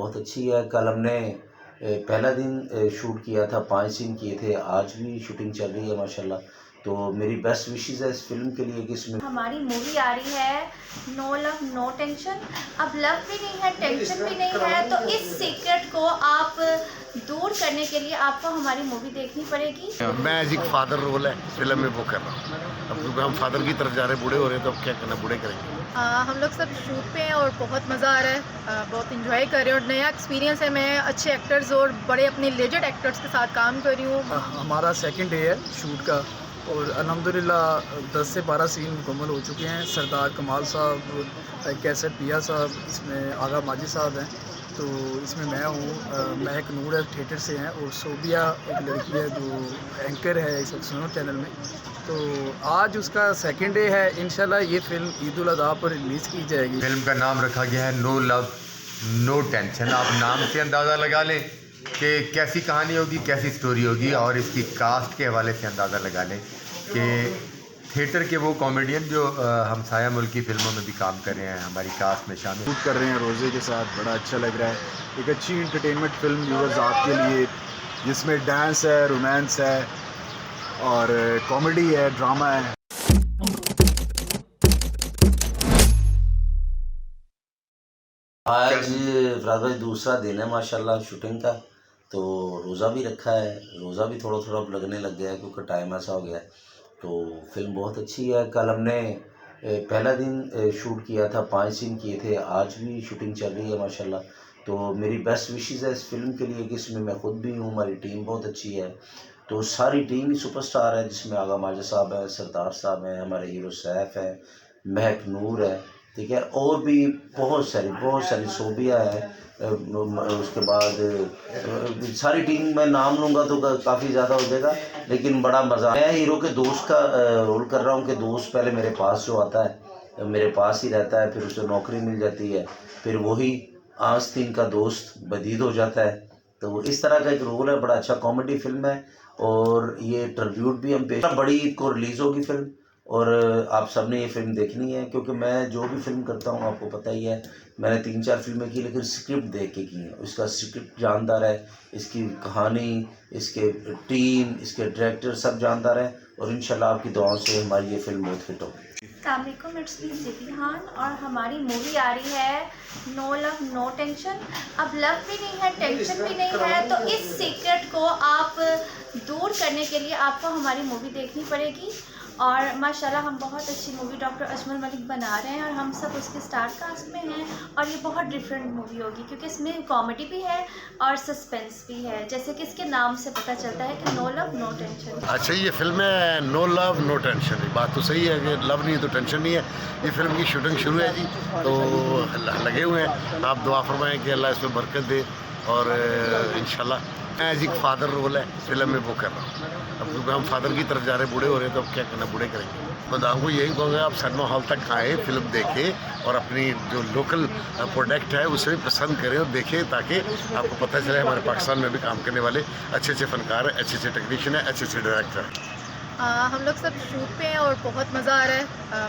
बहुत अच्छी है। कल हमने पहला दिन शूट किया था, 5 सीन किए थे, आज भी शूटिंग चल रही है माशाल्लाह। तो मेरी बेस्ट विशेज़ है इस फ़िल्म के लिए कि इसमें हमारी मूवी आ रही है नो लव नो टेंशन। अब लव भी नहीं है, टेंशन भी नहीं है, तो इस सीक्रेट को आप दूर करने के लिए आपको हमारी मूवी देखनी पड़ेगी। मैं एज एक फादर रोल है फिल्म में वो कर रहा हूँ। अब क्योंकि हम फादर की तरफ जा रहे हैं, बूढ़े हो रहे हैं, तो अब क्या करना, बूढ़े करेंगे। हम लोग सब शूट पे हैं और बहुत मज़ा आ रहा है, बहुत इन्जॉय कर रहे हैं और नया एक्सपीरियंस है। मैं अच्छे एक्टर्स और बड़े अपने लेजेंड एक्टर्स के साथ काम कर रही हूँ। हमारा सेकंड डे है शूट का और अल्हम्दुलिल्लाह 10 से 12 सीन मुकम्मल हो चुके हैं। सरदार कमाल साहब, कैसर पिया साहब, इसमें आगा माजिद साहब हैं, तो इसमें मैं हूँ। महक नूर है, थिएटर से हैं, और सोबिया एक लड़की है जो एंकर है इस सुनो चैनल में। तो आज उसका सेकंड डे है। इंशाल्लाह ये फ़िल्म ईद उल अज़हा पर रिलीज़ की जाएगी। फिल्म का नाम रखा गया है नो लव नो टेंशन। आप नाम से अंदाज़ा लगा लें कि कैसी कहानी होगी, कैसी स्टोरी होगी, और इसकी कास्ट के हवाले से अंदाज़ा लगा लें कि थिएटर के वो कॉमेडियन जो हमसाया मुल्क की फ़िल्मों में भी काम कर रहे हैं हमारी कास्ट में शामिल। शूट कर रहे हैं रोज़े के साथ, बड़ा अच्छा लग रहा है। एक अच्छी इंटरटेनमेंट फिल्म व्यूअर्स आपके लिए, जिसमें डांस है, रोमांस है और कॉमेडी है, ड्रामा है। आज फराज भाई दूसरा दिन है माशाल्लाह शूटिंग का, तो रोज़ा भी रखा है। रोज़ा भी थोड़ा थोड़ा अब लगने लग गया है क्योंकि टाइम ऐसा हो गया है। तो फिल्म बहुत अच्छी है। कल हमने पहला दिन शूट किया था, 5 सीन किए थे, आज भी शूटिंग चल रही है माशाल्लाह। तो मेरी बेस्ट विशेज़ है इस फिल्म के लिए कि इसमें मैं खुद भी हूँ, हमारी टीम बहुत अच्छी है। तो सारी टीम ही सुपरस्टार है, जिसमें आगा माजिद साहब है, सरदार साहब हैं, हमारे हीरो सैफ है, महक नूर है, ठीक है, और भी बहुत सारी सोबिया है। उसके बाद सारी टीम में नाम लूँगा तो काफ़ी ज़्यादा हो जाएगा, लेकिन बड़ा मज़ा। मैं हीरो के दोस्त का रोल कर रहा हूँ कि दोस्त पहले मेरे पास जो आता है मेरे पास ही रहता है, फिर उसे नौकरी मिल जाती है, फिर वही आस्तीन का दोस्त बदीद हो जाता है। तो इस तरह का एक रोल है। बड़ा अच्छा कॉमेडी फिल्म है और ये ट्रिब्यूट भी हम पेश, बड़ी ईद को रिलीज़ होगी फिल्म, और आप सब ने ये फ़िल्म देखनी है क्योंकि मैं जो भी फ़िल्म करता हूँ आपको पता ही है, मैंने 3-4 फ़िल्में की, लेकिन स्क्रिप्ट देख के की हैं। इसका स्क्रिप्ट जानदार है, इसकी कहानी, इसके टीम, इसके डायरेक्टर सब जानदार है, और इंशाल्लाह आपकी दुआओं से हमारी ये फ़िल्म बहुत हिट होगी। अस्सलामुअलैकुम, इट्स मी ज़ितिहान और हमारी मूवी आ रही है नो लव नो टेंशन। अब लव भी नहीं है, टेंशन भी नहीं है, तो इस सीक्रेट को आप दूर करने के लिए आपको हमारी मूवी देखनी पड़ेगी। और माशाल्लाह हम बहुत अच्छी मूवी डॉक्टर अजमल मलिक बना रहे हैं और हम सब उसके स्टार कास्ट में हैं, और ये बहुत डिफरेंट मूवी होगी क्योंकि इसमें कॉमेडी भी है और सस्पेंस भी है, जैसे कि इसके नाम से पता चलता है कि नो लव नो टेंशन। अच्छा, ये फिल्म है नो लव नो टेंशन। बात तो सही है कि लव नहीं है तो टेंशन नहीं है। ये फिल्म की शूटिंग शुरू है जी, तो लगे हुए हैं। आप दुआ फरमाएं कि अल्लाह इसमें बरकत दे, और इंशाल्लाह एज एक फादर रोल है फिल्म में वो कर रहा हूँ। अब क्योंकि हम फादर की तरफ जा रहे हैं, बूढ़े हो रहे हैं, तो अब क्या करना, बूढ़े करेंगे। मैं आपको यही कहूँगा, आप सिनेमा हॉल तक आएँ, फिल्म देखें और अपनी जो लोकल प्रोडक्ट है उसे भी पसंद करें और देखें, ताकि आपको पता चले हमारे पाकिस्तान में भी काम करने वाले अच्छे अच्छे फनकार हैं, अच्छे अच्छे टेक्नीशियन हैं, अच्छे अच्छे डायरेक्टर हैं। हम लोग सब शूट पे हैं और बहुत मज़ा आ रहा है,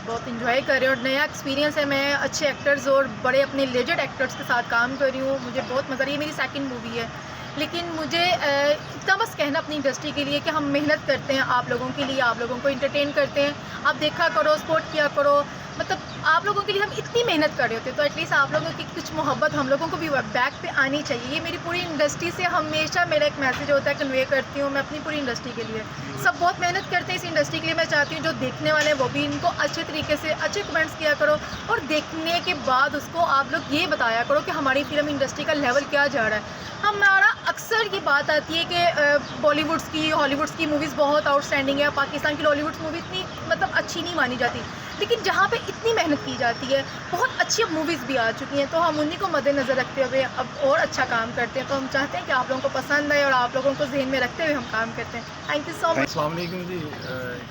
बहुत इन्जॉय कर रहे हैं और नया एक्सपीरियंस है। मैं अच्छे एक्टर्स और बड़े अपने लेजेंड एक्टर्स के साथ काम कर रही हूँ। मुझे बहुत मज़ा आ रही है। मेरी सेकंड मूवी है, लेकिन मुझे इतना बस कहना अपनी इंडस्ट्री के लिए कि हम मेहनत करते हैं आप लोगों के लिए, आप लोगों को इंटरटेन करते हैं। आप देखा करो, सपोर्ट किया करो, मतलब आप लोगों के लिए हम इतनी मेहनत कर रहे होते हैं, तो एटलीस्ट आप लोगों की कुछ मोहब्बत हम लोगों को भी बैक पे आनी चाहिए। ये मेरी पूरी इंडस्ट्री से हमेशा मेरा एक मैसेज होता है, कन्वे करती हूँ मैं अपनी पूरी इंडस्ट्री के लिए। सब बहुत मेहनत करते हैं इस इंडस्ट्री के लिए। मैं चाहती हूँ जो देखने वाले हैं वो भी इनको अच्छे तरीके से अच्छे कमेंट्स किया करो, और देखने के बाद उसको आप लोग ये बताया करो कि हमारी फिल्म इंडस्ट्री का लेवल क्या जा रहा है। हमारा अक्सर ये बात आती है कि बॉलीवुड्स की, हॉलीवुड्स की मूवीज़ बहुत आउटस्टैंडिंग है, पाकिस्तान की हॉलीवुड्स मूवी इतनी मतलब अच्छी नहीं मानी जाती, लेकिन जहाँ पे इतनी मेहनत की जाती है, बहुत अच्छी मूवीज़ भी आ चुकी हैं, तो हम उन्हीं को मद्देनज़र रखते हुए अब और अच्छा काम करते हैं। तो हम चाहते हैं कि आप लोगों को पसंद आए और आप लोगों को ज़हन में रखते हुए हम काम करते हैं। Thank you so much. अस्सलाम वालेकुम जी,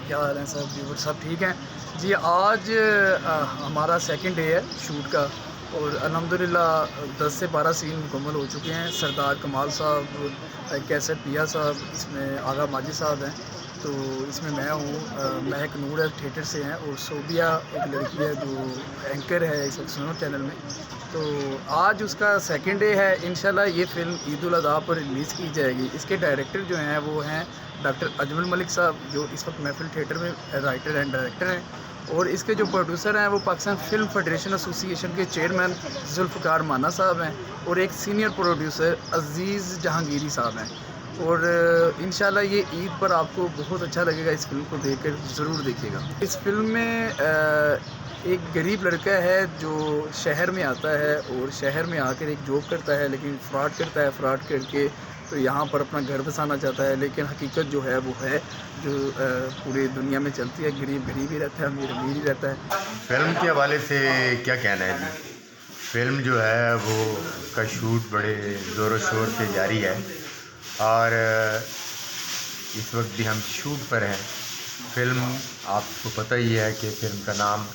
क्या हाल है सब व्यूअर्स, सब ठीक हैं जी। आज हमारा सेकंड डे है शूट का और अल्हम्दुलिल्लाह 10 से 12 सीन मुकम्मल हो चुके हैं। सरदार कमाल साहब, कैसर पिया साहब, इसमें आगा माजिद साहब हैं, तो इसमें मैं हूँ, महक नूर है, थिएटर से हैं, और सोबिया एक लड़की है जो एंकर है इस वक्त सुनो चैनल में। तो आज उसका सेकंड डे है। इंशाल्लाह ये फ़िल्म ईद उल अज़हा पर रिलीज़ की जाएगी। इसके डायरेक्टर जो हैं वो हैं डॉक्टर अजमल मलिक साहब, जो इस वक्त महफिल थिएटर में राइटर एंड डायरेक्टर हैं, और इसके जो प्रोड्यूसर हैं वो पाकिस्तान फ़िल्म फेडरेशन एसोसिएशन के चेयरमैन जुल्फ़कार माना साहब हैं, और एक सीनियर प्रोड्यूसर अज़ीज़ जहांगीरी साहब हैं। और इंशाल्लाह ये ईद पर आपको बहुत अच्छा लगेगा, इस फिल्म को देखकर ज़रूर देखिएगा। इस फिल्म में एक गरीब लड़का है जो शहर में आता है, और शहर में आकर एक जॉब करता है, लेकिन फ्रॉड करता है। फ्रॉड करके तो यहाँ पर अपना घर बसाना चाहता है, लेकिन हकीकत जो है वो है जो पूरी दुनिया में चलती है, गरीब गरीब ही रहता है, अमीर अमीर ही रहता है। फिल्म के हवाले से क्या कहना है जी? फिल्म जो है वो का शूट बड़े ज़ोर शोर से जारी है, और इस वक्त भी हम शूट पर हैं। फिल्म आपको पता ही है कि फ़िल्म का नाम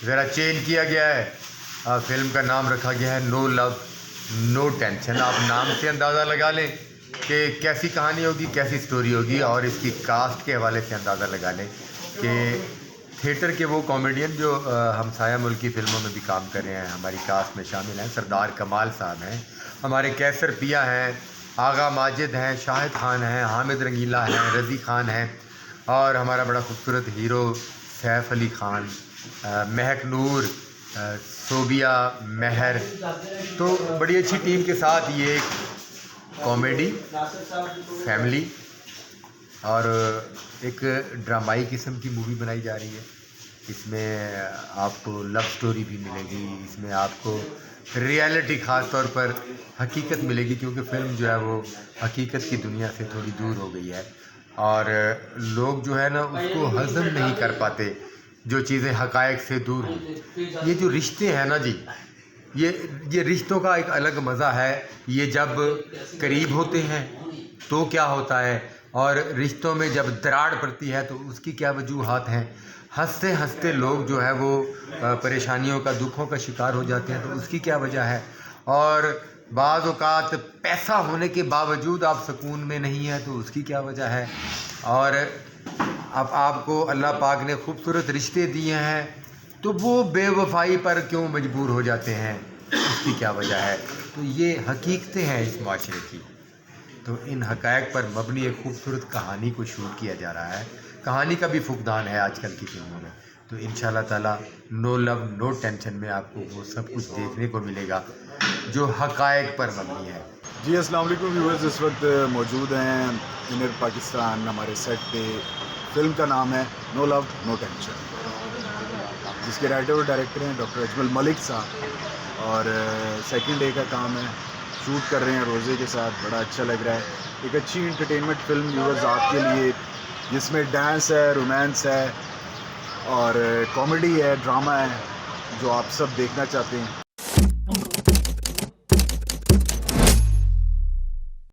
ज़रा चेंज किया गया है। फिल्म का नाम रखा गया है नो लव नो टेंशन। आप नाम से अंदाज़ा लगा लें कि कैसी कहानी होगी, कैसी स्टोरी होगी, और इसकी कास्ट के हवाले से अंदाज़ा लगा लें कि थिएटर के वो कॉमेडियन जो हमसाया मुल्क की फ़िल्मों में भी काम कर रहे हैं हमारी कास्ट में शामिल हैं। सरदार कमाल साहब हैं, हमारे कैसर पिया हैं, आगा माजिद हैं, शाहिद खान हैं, हामिद रंगीला हैं, रज़ी खान हैं, और हमारा बड़ा खूबसूरत हीरो सैफ अली खान, महक नूर, सोबिया, महर। तो बड़ी अच्छी टीम के साथ ये कॉमेडी फैमिली और एक ड्रामाई किस्म की मूवी बनाई जा रही है। इसमें आपको लव स्टोरी भी मिलेगी, इसमें आपको रियलिटी ख़ास तौर पर हकीकत मिलेगी, क्योंकि फ़िल्म जो है वो हकीकत की दुनिया से थोड़ी दूर हो गई है, और लोग जो है ना उसको हज़म नहीं कर पाते जो चीज़ें हक़ाइक़ से दूर हों। ये जो रिश्ते हैं ना जी, ये रिश्तों का एक अलग मज़ा है। ये जब करीब होते हैं तो क्या होता है, और रिश्तों में जब दरार पड़ती है तो उसकी क्या वजूहात हैं। हंसते हंसते लोग जो है वो परेशानियों का, दुखों का शिकार हो जाते हैं, तो उसकी क्या वजह है। और बाज़ औक़ात पैसा होने के बावजूद आप सुकून में नहीं है, तो उसकी क्या वजह है। और अब आपको अल्लाह पाक ने खूबसूरत रिश्ते दिए हैं, तो वो बेवफाई पर क्यों मजबूर हो जाते हैं, उसकी क्या वजह है। तो ये हकीकतें हैं इस माशरे की। तो इन हक़ाइक़ पर मबनी एक खूबसूरत कहानी को शूट किया जा रहा है। कहानी का भी फुकदान है आजकल की फिल्मों में। तो इंशाल्लाह ताला नो लव नो टेंशन में आपको वो सब कुछ देखने को मिलेगा जो हक़ाइक़ पर मबनी है। जी अस्सलाम वालेकुम व्यूअर्स, इस वक्त मौजूद हैं इनर पाकिस्तान हमारे सेट पे। फिल्म का नाम है नो लव नो टेंशन, जिसके राइटर और डायरेक्टर हैं डॉक्टर अजमल मलिक साहब, और सेकंड डे का काम है। शूट कर रहे हैं रोज़े के साथ, बड़ा अच्छा लग रहा है। एक अच्छी इंटरटेनमेंट फिल्म व्यूअर्स आपके लिए, जिसमें डांस है, रोमांस है, और कॉमेडी है, ड्रामा है, जो आप सब देखना चाहते हैं।